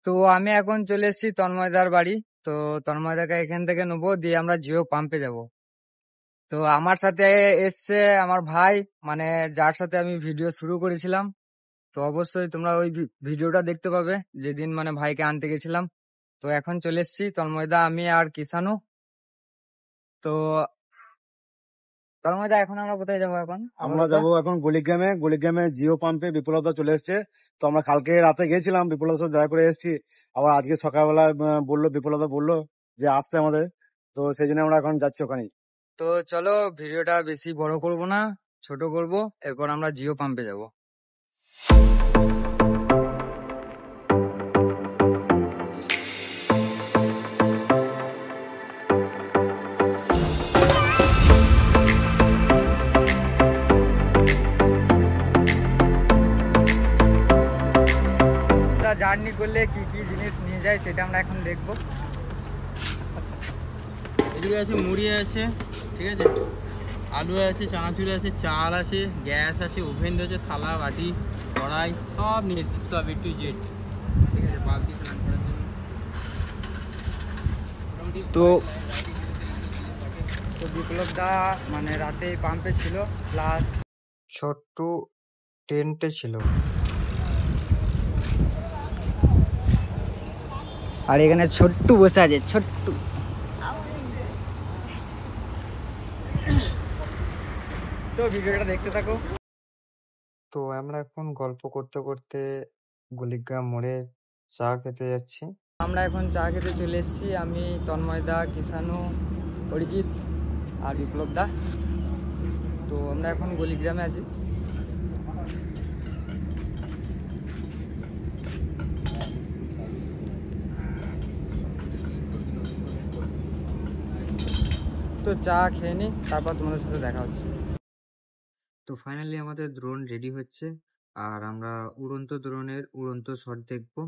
তো আমি এখন চলে এসেছি তন্ময়দার বাড়ি। তো তন্ময়দাকে এখান থেকে নেবো, দিয়ে আমরা জিও পাম্পে যাব। তো আমার সাথে এসছে আমার ভাই, মানে যার সাথে আমি ভিডিও শুরু করেছিলাম। তো অবশ্যই তোমরা ওই ভিডিওটা দেখতে পাবে যেদিন মানে ভাইকে আনতে গেছিলাম। তো এখন চলে এসেছি তন্ময়দা, আমি আর কিষানু। তো তন্ময়দা এখন আমরা কোথায় যাবো? আমরা যাবো এখন গলিগ্রামে। গলিগ্রামে জিও পাম্পে বিপ্লবদা চলে এসছে। তো আমরা কালকে রাতে গেছিলাম, বিপ্লবের সাথে দেখা করে এসেছি। আবার আজকে সকালবেলা বিপ্লবদা বললো যে আসতে আমাদের, তো সেই জন্য আমরা এখন যাচ্ছি ওখানে। তো চলো ভিডিওটা বেশি বড় করব না, ছোট করব, এরপর আমরা জিও পাম্পে যাব। জার্নি করলে কি কি জিনিস নিয়ে যায় সেটা আমরা এখন দেখবো। এদিকে আছে মুড়ি আছে, ঠিক আছে, আলু আছে, চানাচুর আছে, চাল আছে, গ্যাস আছে, ওভেন রয়েছে, থালা বাটি কড়াই সব নিয়ে এসেছি, সব A to Z, ঠিক আছে, বালতি স্নান করার জন্য। তো বিপ্লবদা মানে রাতে পাম্পে ছিল, প্লাস ছোট্ট টেন্টে ছিল। আর এখানে ছোট্ট বসে আছে, ছোট্ট। তো ভিডিওটা দেখতে থাকো। তো আমরা এখন গল্প করতে করতে গলিগ্রাম মোড়ে চা খেতে যাচ্ছি। আমরা এখন চা খেতে চলে এসেছি, আমি, তন্ময়দা, কিষানু, অরিজিৎ আর বিপ্লবদা। তো আমরা এখন গলিগ্রামে আছি। তো চা খেয়ে নি, তারপর তোমাদের সাথে দেখা হচ্ছে। তো ফাইনালি আমাদের ড্রোন রেডি হচ্ছে, আর আমরা উড়ন্ত ড্রোনের উড়ন্ত শট দেখবো।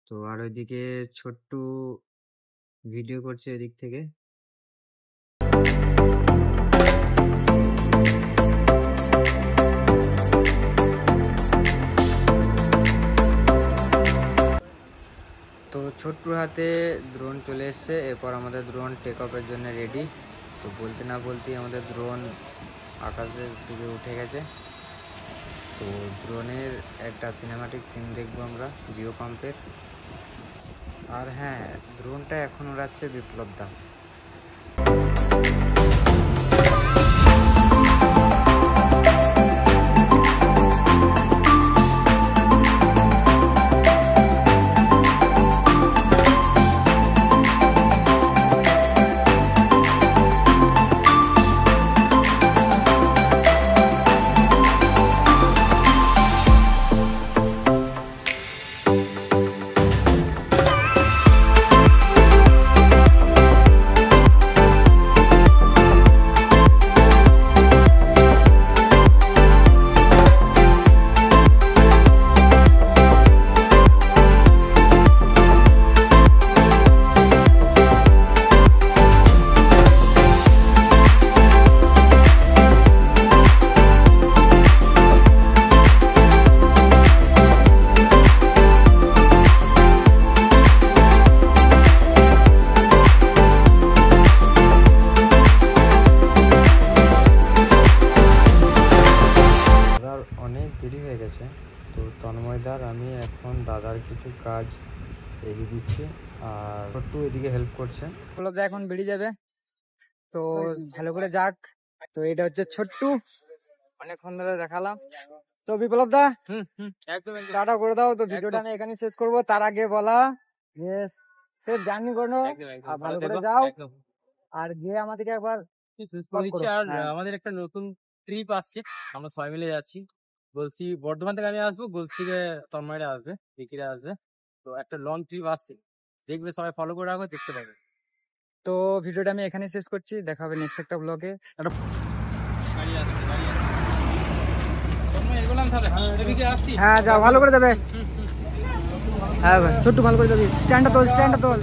তো আর ওইদিকে ছোট্ট ভিডিও করছে এদিক থেকে। তো ছোট্টুর হাতে ড্রোন চলে এসছে, এরপর আমাদের ড্রোন টেক অফের জন্য রেডি। তো বলতে না বলতেই আমাদের ড্রোন আকাশের দিকে উঠে গেছে। তো ড্রোনের একটা সিনেমাটিক সিন দেখবো আমরা জিও পাম্পের। আর হ্যাঁ, ড্রোনটা এখন উড়াচ্ছে বিপ্লবদা। অনেক দেরি হয়ে গেছে। তো তন্ময়দার আমি এখন দাদার কিছু কাজ এগিয়ে দিচ্ছি, আর একটু এদিকে হেল্প করছে। বিপ্লবদা এখন বেরিয়ে যাবে, তো ভালো করে যাক। তো এটা হচ্ছে ছোট্টু, অনেকক্ষণ ধরে দেখালাম। তো বিপ্লবদা একদম টাটা করে দাও। তো ভিডিওটা আমি এখানে শেষ করবো। তার আগে বলা যে সেফ জার্নি করো, আর ভালো করে যাও, আর গিয়ে আমাদেরকে একবার আর আমাদের একটা নতুন ট্রিপ আসছে, আমরা সবাই মিলে যাচ্ছি। গলসি বর্ধমান থেকে আমি আসবো, গলসি থেকে তন্ময়রা আসবে, বিকিরা আসবে। তো একটা লং ট্রিপ আসছে, দেখবে সবাই ফলো করে রাখো, দেখতে পাবে। তো ভিডিওটা আমি এখানে শেষ করছি, দেখা হবে নেক্সট একটা ব্লগে। হ্যাঁ যাও, ভালো করে দেবে। হ্যাঁ ভাই, ছোট্ট ভালো করে দেবে। স্ট্যান্ডটা তোল, স্ট্যান্ডটা তোল।